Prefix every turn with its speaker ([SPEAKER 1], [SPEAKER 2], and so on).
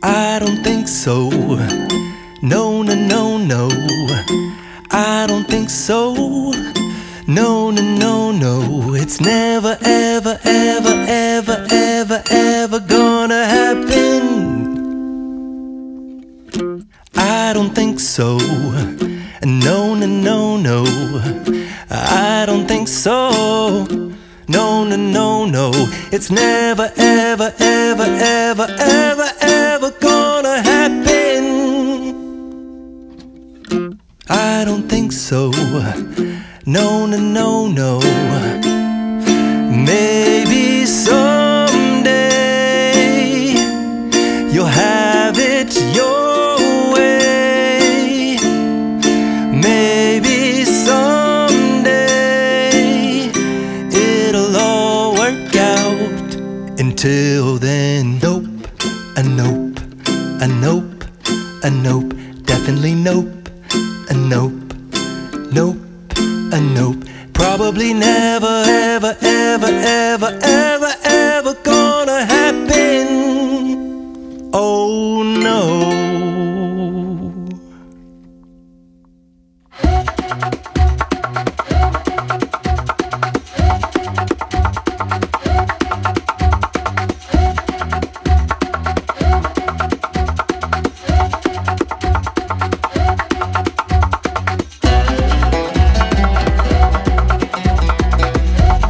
[SPEAKER 1] I don't think so. No, no, no, no. I don't think so. No, no, no, no. It's never, ever, ever, ever, ever, ever gonna happen. I don't think so. No, no, no, no. I don't think so. No, no, no, no. It's never, ever, ever, ever, ever, ever gonna happen. I don't think so. No, no, no, no. Maybe someday you'll have it your way. Maybe someday it'll all work out. Until then, nope, a nope, a nope, a nope, definitely nope, a nope, nope, a nope. Probably never, ever, ever, ever, ever,